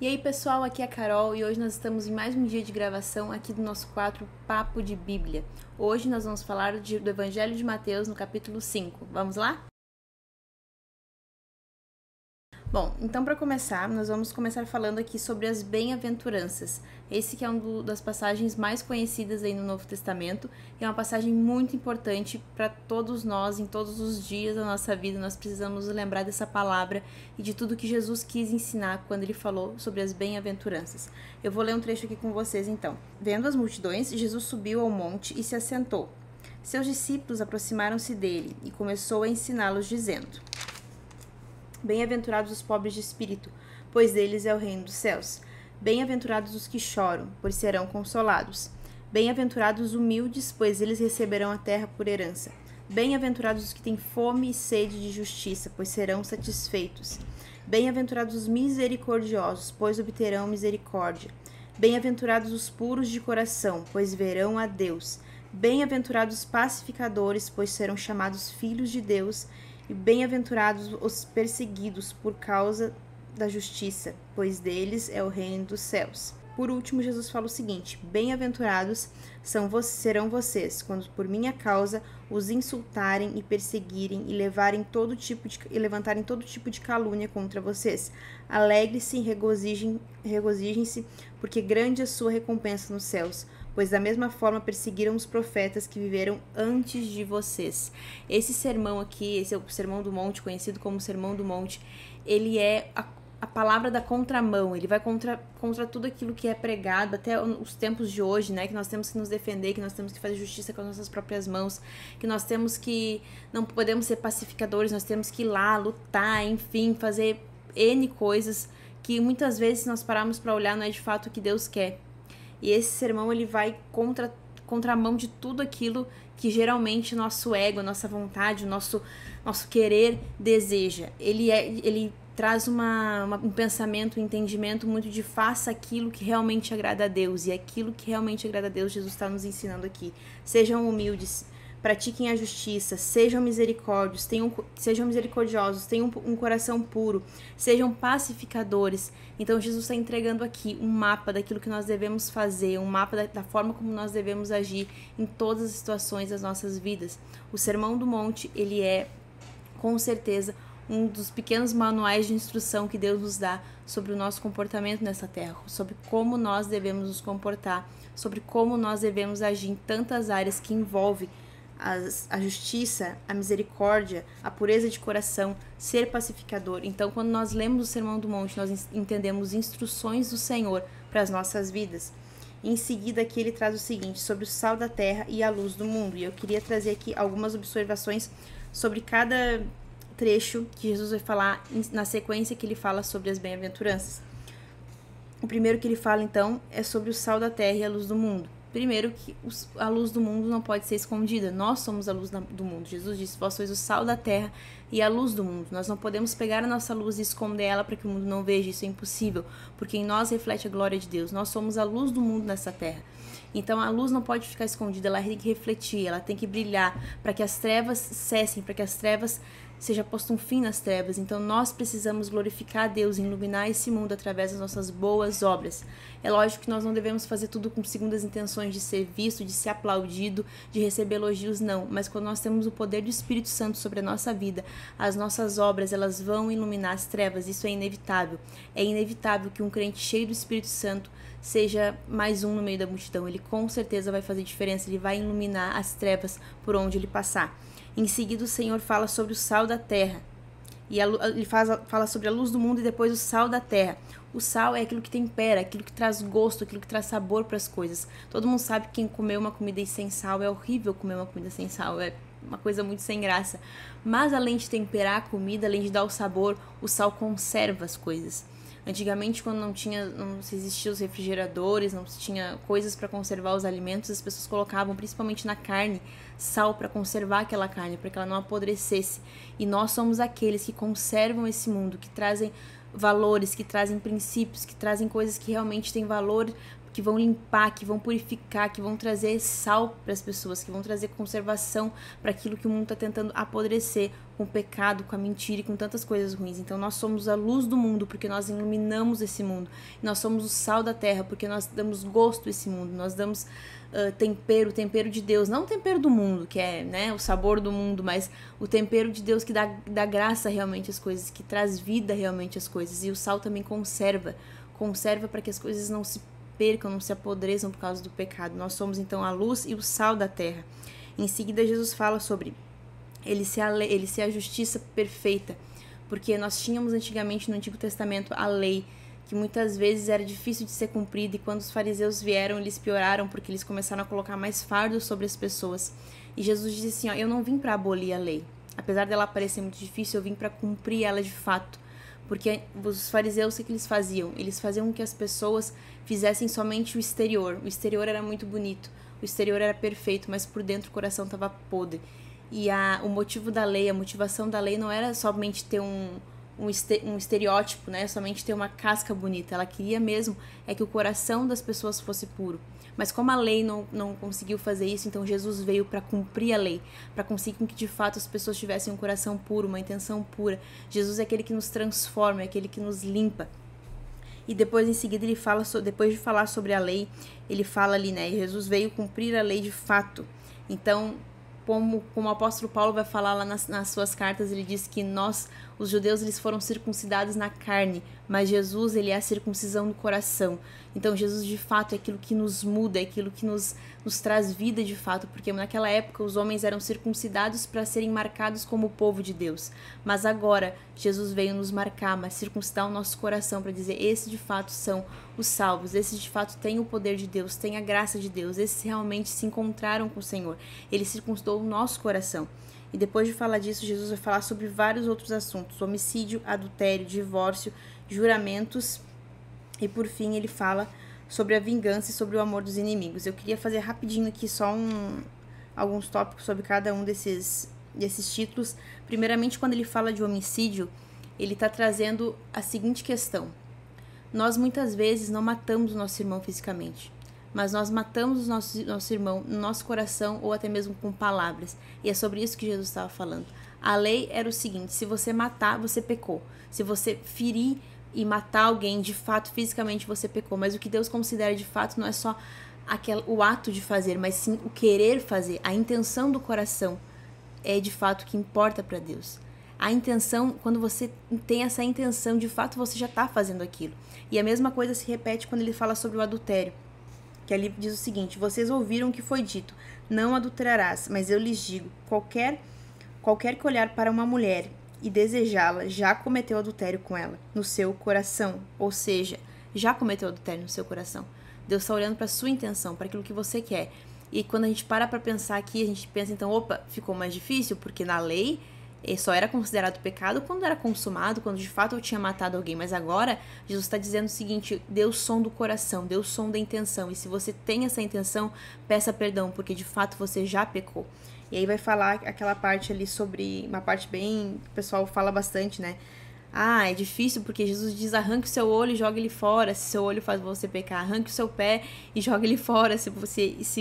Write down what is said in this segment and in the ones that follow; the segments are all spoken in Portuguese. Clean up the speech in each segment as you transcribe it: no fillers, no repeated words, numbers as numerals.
E aí pessoal, aqui é a Carol e hoje nós estamos em mais um dia de gravação aqui do nosso quadro Papo de Bíblia. Hoje nós vamos falar do Evangelho de Mateus no capítulo 5. Vamos lá? Bom, então para começar, nós vamos começar falando aqui sobre as bem-aventuranças. Esse que é uma das passagens mais conhecidas aí no Novo Testamento e é uma passagem muito importante para todos nós, em todos os dias da nossa vida. Nós precisamos lembrar dessa palavra e de tudo que Jesus quis ensinar quando ele falou sobre as bem-aventuranças. Eu vou ler um trecho aqui com vocês então. Vendo as multidões, Jesus subiu ao monte e se assentou. Seus discípulos aproximaram-se dele e começou a ensiná-los dizendo: Bem-aventurados os pobres de espírito, pois deles é o reino dos céus. Bem-aventurados os que choram, pois serão consolados. Bem-aventurados os humildes, pois eles receberão a terra por herança. Bem-aventurados os que têm fome e sede de justiça, pois serão satisfeitos. Bem-aventurados os misericordiosos, pois obterão misericórdia. Bem-aventurados os puros de coração, pois verão a Deus. Bem-aventurados os pacificadores, pois serão chamados filhos de Deus. E bem-aventurados os perseguidos por causa da justiça, pois deles é o reino dos céus. Por último, Jesus fala o seguinte: bem-aventurados serão vocês, quando por minha causa os insultarem e perseguirem e levantarem todo tipo de calúnia contra vocês. Alegre-se e regozijem-se, porque grande é a sua recompensa nos céus, pois da mesma forma perseguiram os profetas que viveram antes de vocês. Esse sermão aqui, esse é o Sermão do Monte, conhecido como Sermão do Monte, ele é a palavra da contramão, ele vai contra tudo aquilo que é pregado, até os tempos de hoje, né, que nós temos que nos defender, que nós temos que fazer justiça com as nossas próprias mãos, que nós temos que, não podemos ser pacificadores, nós temos que ir lá, lutar, enfim, fazer N coisas, que muitas vezes nós paramos para olhar, não é de fato o que Deus quer. E esse sermão, ele vai contra a mão de tudo aquilo que geralmente nosso ego, nossa vontade, nosso querer deseja. Ele traz um pensamento, um entendimento muito de faça aquilo que realmente agrada a Deus. E aquilo que realmente agrada a Deus, Jesus está nos ensinando aqui. Sejam humildes, pratiquem a justiça, sejam misericordiosos, tenham um coração puro, sejam pacificadores. Então Jesus está entregando aqui um mapa daquilo que nós devemos fazer, um mapa da forma como nós devemos agir em todas as situações das nossas vidas. O Sermão do Monte, ele é, com certeza, um dos pequenos manuais de instrução que Deus nos dá sobre o nosso comportamento nessa terra, sobre como nós devemos nos comportar, sobre como nós devemos agir em tantas áreas que envolvem a justiça, a misericórdia, a pureza de coração, ser pacificador. Então, quando nós lemos o Sermão do Monte, nós entendemos instruções do Senhor para as nossas vidas. Em seguida, aqui ele traz o seguinte, sobre o sal da terra e a luz do mundo. E eu queria trazer aqui algumas observações sobre cada trecho que Jesus vai falar na sequência que ele fala sobre as bem-aventuranças. O primeiro que ele fala, então, é sobre o sal da terra e a luz do mundo. Primeiro, que a luz do mundo não pode ser escondida. Nós somos a luz do mundo. Jesus disse: vós sois o sal da terra e a luz do mundo. Nós não podemos pegar a nossa luz e esconder ela para que o mundo não veja. Isso é impossível, porque em nós reflete a glória de Deus. Nós somos a luz do mundo nessa terra. Então a luz não pode ficar escondida, ela tem que refletir, ela tem que brilhar para que as trevas cessem, para que as trevas seja posto um fim nas trevas. Então nós precisamos glorificar a Deus, iluminar esse mundo através das nossas boas obras. É lógico que nós não devemos fazer tudo com segundas intenções de ser visto, de ser aplaudido, de receber elogios, não. Mas quando nós temos o poder do Espírito Santo sobre a nossa vida, as nossas obras, elas vão iluminar as trevas. Isso é inevitável. É inevitável que um crente cheio do Espírito Santo seja mais um no meio da multidão. Ele com certeza vai fazer diferença, ele vai iluminar as trevas por onde ele passar. Em seguida, o Senhor fala sobre o sal da terra. E ele fala sobre a luz do mundo e depois o sal da terra. O sal é aquilo que tempera, aquilo que traz gosto, aquilo que traz sabor para as coisas. Todo mundo sabe que quem comeu uma comida sem sal é horrível comer uma comida sem sal. É uma coisa muito sem graça. Mas além de temperar a comida, além de dar o sabor, o sal conserva as coisas. Antigamente, quando não se existiam os refrigeradores, não se tinha coisas para conservar os alimentos, as pessoas colocavam, principalmente na carne, sal para conservar aquela carne, para que ela não apodrecesse. E nós somos aqueles que conservam esse mundo, que trazem valores, que trazem princípios, que trazem coisas que realmente têm valor que vão limpar, que vão purificar, que vão trazer sal para as pessoas, que vão trazer conservação para aquilo que o mundo está tentando apodrecer, com o pecado, com a mentira e com tantas coisas ruins. Então nós somos a luz do mundo, porque nós iluminamos esse mundo. Nós somos o sal da terra, porque nós damos gosto a esse mundo. Nós damos tempero de Deus, não o tempero do mundo, que é, né, o sabor do mundo, mas o tempero de Deus que dá graça realmente às coisas, que traz vida realmente às coisas. E o sal também conserva para que as coisas não se percam, não se apodreçam por causa do pecado. Nós somos então a luz e o sal da terra. Em seguida, Jesus fala sobre ele ser a justiça perfeita, porque nós tínhamos antigamente no Antigo Testamento a lei, que muitas vezes era difícil de ser cumprida, e quando os fariseus vieram, eles pioraram, porque eles começaram a colocar mais fardos sobre as pessoas. E Jesus disse assim, ó, eu não vim para abolir a lei, apesar dela parecer muito difícil, eu vim para cumprir ela de fato. Porque os fariseus, o que eles faziam? Eles faziam com que as pessoas fizessem somente o exterior. O exterior era muito bonito, o exterior era perfeito, mas por dentro o coração estava podre. E o motivo da lei, a motivação da lei não era somente ter um estereótipo, né? Somente ter uma casca bonita. Ela queria mesmo que o coração das pessoas fosse puro. Mas como a lei não conseguiu fazer isso, então Jesus veio para cumprir a lei, para conseguir que de fato as pessoas tivessem um coração puro, uma intenção pura. Jesus é aquele que nos transforma, é aquele que nos limpa. E depois, em seguida, ele fala, depois de falar sobre a lei, ele fala ali, né? Jesus veio cumprir a lei de fato. Então, como o apóstolo Paulo vai falar lá nas suas cartas, ele diz que nós, os judeus, eles foram circuncidados na carne, mas Jesus, ele é a circuncisão no coração. Então Jesus de fato é aquilo que nos muda, é aquilo que nos traz vida de fato, porque naquela época os homens eram circuncidados para serem marcados como o povo de Deus, mas agora Jesus veio nos marcar, mas circuncidar o nosso coração para dizer, esses de fato são os salvos, esses de fato têm o poder de Deus, têm a graça de Deus, esses realmente se encontraram com o Senhor, ele circuncidou o nosso coração. E depois de falar disso, Jesus vai falar sobre vários outros assuntos, homicídio, adultério, divórcio, juramentos, e por fim ele fala sobre a vingança e sobre o amor dos inimigos. Eu queria fazer rapidinho aqui só alguns tópicos sobre cada um desses títulos. Primeiramente, quando ele fala de homicídio, ele está trazendo a seguinte questão. Nós muitas vezes não matamos o nosso irmão fisicamente, mas nós matamos o nosso irmão no nosso coração ou até mesmo com palavras. E é sobre isso que Jesus estava falando. A lei era o seguinte, se você matar, você pecou. Se você ferir e matar alguém, de fato, fisicamente você pecou. Mas o que Deus considera de fato não é só o ato de fazer, mas sim o querer fazer. A intenção do coração é de fato o que importa para Deus. A intenção, quando você tem essa intenção, de fato você já está fazendo aquilo. E a mesma coisa se repete quando ele fala sobre o adultério. Que ali diz o seguinte, vocês ouviram o que foi dito, não adulterarás, mas eu lhes digo, qualquer que olhar para uma mulher e desejá-la, já cometeu adultério com ela, no seu coração. Ou seja, já cometeu adultério no seu coração. Deus está olhando para a sua intenção, para aquilo que você quer. E quando a gente para pensar aqui, a gente pensa, então, opa, ficou mais difícil, porque na lei só era considerado pecado quando era consumado, quando de fato eu tinha matado alguém. Mas agora, Jesus está dizendo o seguinte, dê o som do coração, dê o som da intenção. E se você tem essa intenção, peça perdão, porque de fato você já pecou. E aí vai falar aquela parte ali sobre, uma parte bem, o pessoal fala bastante, né? Ah, é difícil porque Jesus diz, arranque o seu olho e joga ele fora, se seu olho faz você pecar. Arranque o seu pé e joga ele fora, se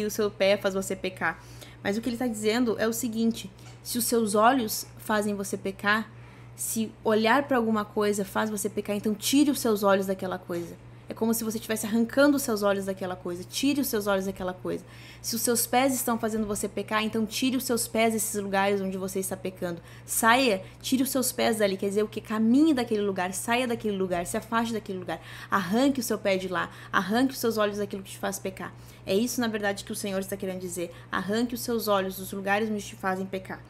o seu pé faz você pecar. Mas o que ele está dizendo é o seguinte, se os seus olhos fazem você pecar, se olhar para alguma coisa faz você pecar, então tire os seus olhos daquela coisa. É como se você estivesse arrancando os seus olhos daquela coisa. Tire os seus olhos daquela coisa. Se os seus pés estão fazendo você pecar, então tire os seus pés desses lugares onde você está pecando. Saia, tire os seus pés dali. Quer dizer o que? Caminhe daquele lugar, saia daquele lugar, se afaste daquele lugar. Arranque o seu pé de lá. Arranque os seus olhos daquilo que te faz pecar. É isso, na verdade, que o Senhor está querendo dizer. Arranque os seus olhos dos lugares onde te fazem pecar.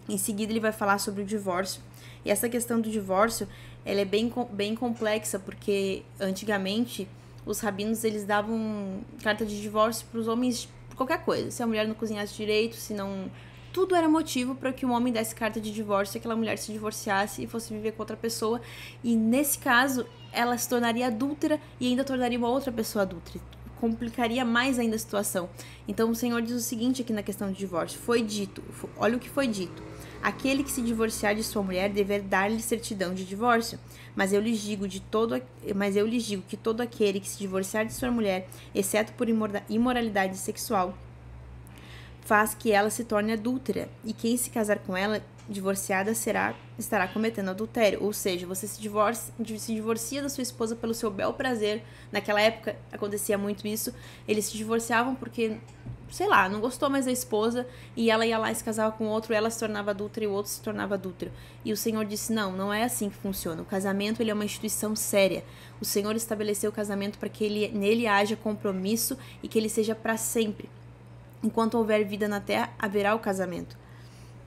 Em seguida, ele vai falar sobre o divórcio. E essa questão do divórcio, ela é bem complexa, porque antigamente os rabinos, eles davam carta de divórcio para os homens por qualquer coisa. Se a mulher não cozinhasse direito, se não... Tudo era motivo para que um homem desse carta de divórcio e aquela mulher se divorciasse e fosse viver com outra pessoa. E nesse caso, ela se tornaria adúltera e ainda tornaria uma outra pessoa adúltera. complicaria mais ainda a situação. Então o Senhor diz o seguinte aqui na questão do divórcio: foi dito, olha o que foi dito: aquele que se divorciar de sua mulher deverá dar-lhe certidão de divórcio. Mas eu lhes digo que todo aquele que se divorciar de sua mulher, exceto por imoralidade sexual, faz que ela se torne adúltera, e quem se casar com ela divorciada estará cometendo adultério. Ou seja, você se divorcia da sua esposa pelo seu bel prazer. Naquela época acontecia muito isso. Eles se divorciavam porque, sei lá, não gostou mais da esposa, e ela ia lá e se casava com outro, ela se tornava adúltera e o outro se tornava adúltero. E o Senhor disse: não é assim que funciona. O casamento, ele é uma instituição séria. O Senhor estabeleceu o casamento para que nele haja compromisso e que ele seja para sempre. Enquanto houver vida na terra, haverá o casamento.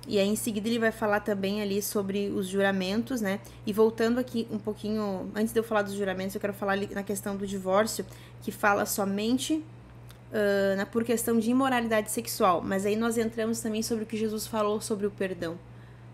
E aí em seguida ele vai falar também ali sobre os juramentos, né? E voltando aqui um pouquinho, antes de eu falar dos juramentos, eu quero falar ali na questão do divórcio, que fala somente por questão de imoralidade sexual. Mas aí nós entramos também sobre o que Jesus falou sobre o perdão,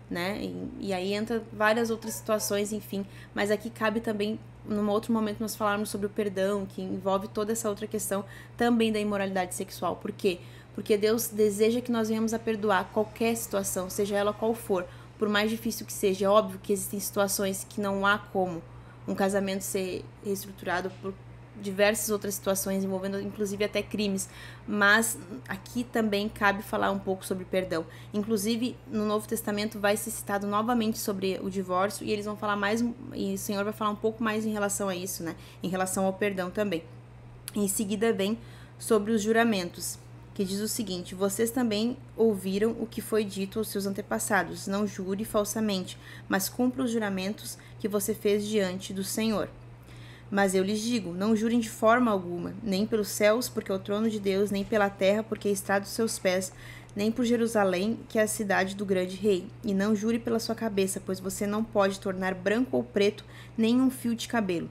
né? E aí entra várias outras situações, enfim. Mas aqui cabe também, num outro momento, nós falarmos sobre o perdão, que envolve toda essa outra questão também da imoralidade sexual. Por quê? Porque Deus deseja que nós venhamos a perdoar qualquer situação, seja ela qual for, por mais difícil que seja. É óbvio que existem situações que não há como um casamento ser reestruturado por diversas outras situações, envolvendo inclusive até crimes, mas aqui também cabe falar um pouco sobre perdão. Inclusive, no Novo Testamento vai ser citado novamente sobre o divórcio, e eles vão falar mais, e o Senhor vai falar um pouco mais em relação a isso, né? Em relação ao perdão também. Em seguida vem sobre os juramentos, que diz o seguinte: vocês também ouviram o que foi dito aos seus antepassados: não jure falsamente, mas cumpra os juramentos que você fez diante do Senhor. Mas eu lhes digo, não jurem de forma alguma, nem pelos céus, porque é o trono de Deus, nem pela terra, porque é a estrada dos seus pés, nem por Jerusalém, que é a cidade do grande rei. E não jure pela sua cabeça, pois você não pode tornar branco ou preto nem um fio de cabelo.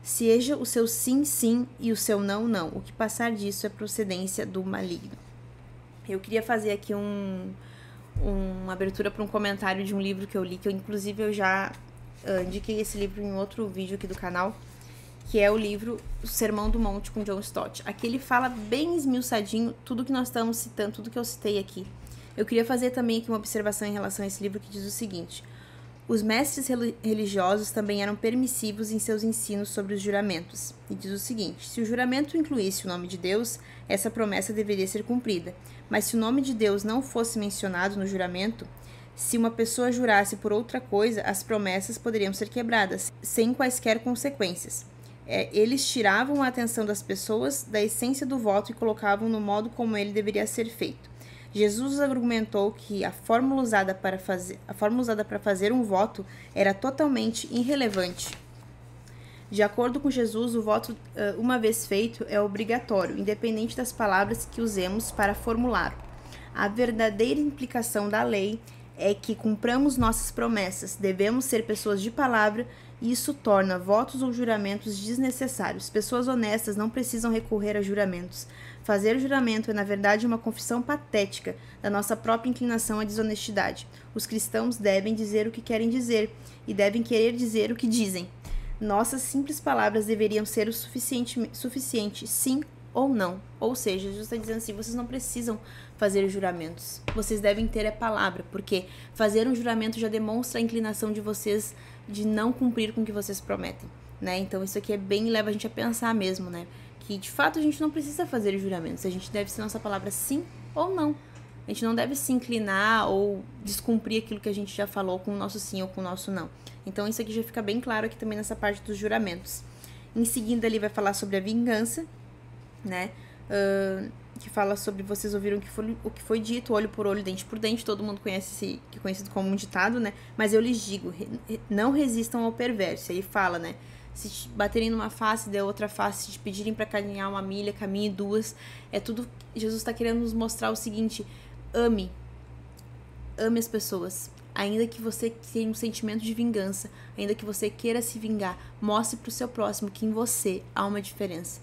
Seja o seu sim, sim, e o seu não, não. O que passar disso é procedência do maligno. Eu queria fazer aqui uma abertura para um comentário de um livro que eu li, que inclusive eu já indiquei esse livro em outro vídeo aqui do canal, que é o livro O Sermão do Monte, com John Stott. Aqui ele fala bem esmiuçadinho tudo que nós estamos citando, tudo que eu citei aqui. Eu queria fazer também aqui uma observação em relação a esse livro, que diz o seguinte: os mestres religiosos também eram permissivos em seus ensinos sobre os juramentos. E diz o seguinte: se o juramento incluísse o nome de Deus, essa promessa deveria ser cumprida. Mas se o nome de Deus não fosse mencionado no juramento, se uma pessoa jurasse por outra coisa, as promessas poderiam ser quebradas, sem quaisquer consequências. Eles tiravam a atenção das pessoas da essência do voto e colocavam no modo como ele deveria ser feito. Jesus argumentou que a fórmula usada para fazer um voto era totalmente irrelevante. De acordo com Jesus, o voto, uma vez feito, é obrigatório, independente das palavras que usemos para formulá-lo. A verdadeira implicação da lei é que cumpramos nossas promessas, devemos ser pessoas de palavra, e isso torna votos ou juramentos desnecessários. Pessoas honestas não precisam recorrer a juramentos. Fazer juramento é, na verdade, uma confissão patética da nossa própria inclinação à desonestidade. Os cristãos devem dizer o que querem dizer e devem querer dizer o que dizem. Nossas simples palavras deveriam ser o suficiente, sim ou não. Ou seja, Jesus está dizendo assim: vocês não precisam fazer juramentos. Vocês devem ter a palavra, porque fazer um juramento já demonstra a inclinação de vocês de não cumprir com o que vocês prometem, né? Então isso aqui leva a gente a pensar mesmo, né? Que de fato a gente não precisa fazer juramentos. A gente deve ser nossa palavra sim ou não. A gente não deve se inclinar ou descumprir aquilo que a gente já falou com o nosso sim ou com o nosso não. Então isso aqui já fica bem claro aqui também nessa parte dos juramentos. Em seguida ele vai falar sobre a vingança, né? Que fala sobre: vocês ouviram o que foi dito, olho por olho, dente por dente. Todo mundo conhece que é conhecido como um ditado, né? Mas eu lhes digo, não resistam ao perverso. Aí fala, né? Se te baterem numa face, dê outra face. Se te pedirem para caminhar uma milha, caminhe duas. É tudo. Jesus está querendo nos mostrar o seguinte: ame as pessoas. Ainda que você tenha um sentimento de vingança, ainda que você queira se vingar, mostre para o seu próximo que em você há uma diferença.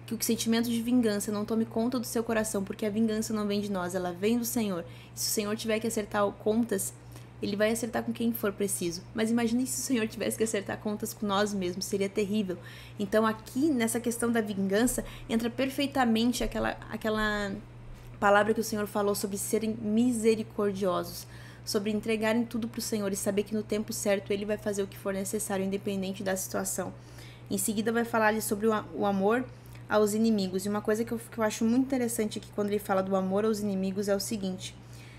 Que o sentimento de vingança não tome conta do seu coração, porque a vingança não vem de nós, ela vem do Senhor. E se o Senhor tiver que acertar contas, Ele vai acertar com quem for preciso. Mas imagine se o Senhor tivesse que acertar contas com nós mesmos, seria terrível. Então aqui, nessa questão da vingança, entra perfeitamente aquela palavra que o Senhor falou sobre serem misericordiosos, sobre entregarem tudo para o Senhor e saber que no tempo certo Ele vai fazer o que for necessário, independente da situação. Em seguida vai falar ali sobre o amor aos inimigos. E uma coisa que eu acho muito interessante aqui quando ele fala do amor aos inimigos é o seguinte: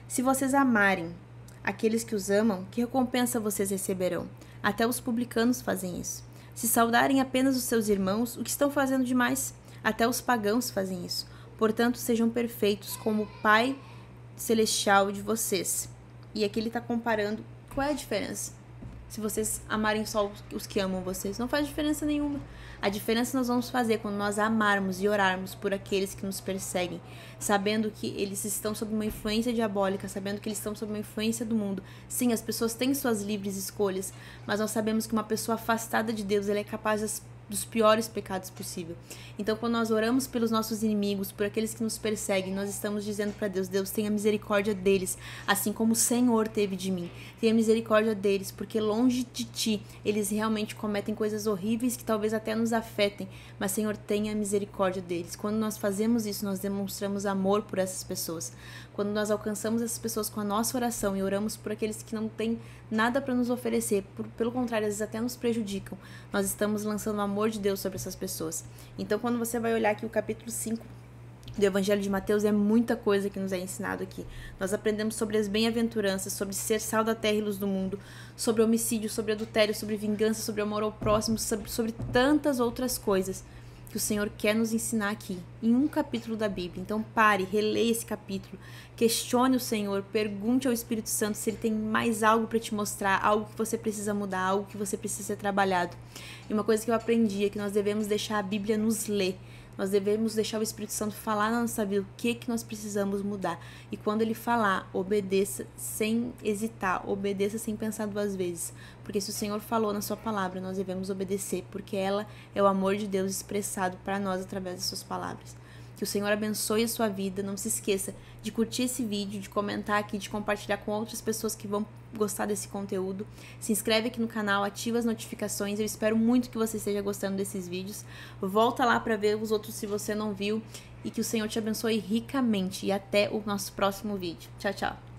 se vocês amarem aqueles que os amam, que recompensa vocês receberão? Até os publicanos fazem isso. Se saudarem apenas os seus irmãos, o que estão fazendo demais? Até os pagãos fazem isso. Portanto, sejam perfeitos como o Pai Celestial de vocês. E aqui ele está comparando. Qual é a diferença? Se vocês amarem só os que amam vocês, não faz diferença nenhuma. A diferença nós vamos fazer quando nós amarmos e orarmos por aqueles que nos perseguem, sabendo que eles estão sob uma influência diabólica, sabendo que eles estão sob uma influência do mundo. Sim, as pessoas têm suas livres escolhas, mas nós sabemos que uma pessoa afastada de Deus, ela é capaz dos piores pecados possível. Então, quando nós oramos pelos nossos inimigos, por aqueles que nos perseguem, nós estamos dizendo para Deus: Deus, tenha misericórdia deles, assim como o Senhor teve de mim. Tenha misericórdia deles, porque longe de ti, eles realmente cometem coisas horríveis que talvez até nos afetem, mas, Senhor, tenha misericórdia deles. Quando nós fazemos isso, nós demonstramos amor por essas pessoas. Quando nós alcançamos essas pessoas com a nossa oração e oramos por aqueles que não têm nada para nos oferecer, pelo contrário, às vezes até nos prejudicam, nós estamos lançando o amor de Deus sobre essas pessoas. Então, quando você vai olhar aqui o capítulo 5 do Evangelho de Mateus, é muita coisa que nos é ensinado aqui. Nós aprendemos sobre as bem-aventuranças, sobre ser sal da terra e luz do mundo, sobre homicídio, sobre adultério, sobre vingança, sobre amor ao próximo, sobre tantas outras coisas que o Senhor quer nos ensinar aqui, em um capítulo da Bíblia. Então pare, releia esse capítulo, questione o Senhor, pergunte ao Espírito Santo se Ele tem mais algo para te mostrar, algo que você precisa mudar, algo que você precisa ser trabalhado. E uma coisa que eu aprendi é que nós devemos deixar a Bíblia nos ler. Nós devemos deixar o Espírito Santo falar na nossa vida o que nós precisamos mudar. E quando Ele falar, obedeça sem hesitar, obedeça sem pensar duas vezes. Porque se o Senhor falou na sua palavra, nós devemos obedecer, porque ela é o amor de Deus expressado para nós através das suas palavras. Que o Senhor abençoe a sua vida. Não se esqueça de curtir esse vídeo, de comentar aqui, de compartilhar com outras pessoas que vão gostar desse conteúdo. Se inscreve aqui no canal, ativa as notificações. Eu espero muito que você esteja gostando desses vídeos. Volta lá para ver os outros se você não viu. E que o Senhor te abençoe ricamente. E até o nosso próximo vídeo. Tchau, tchau.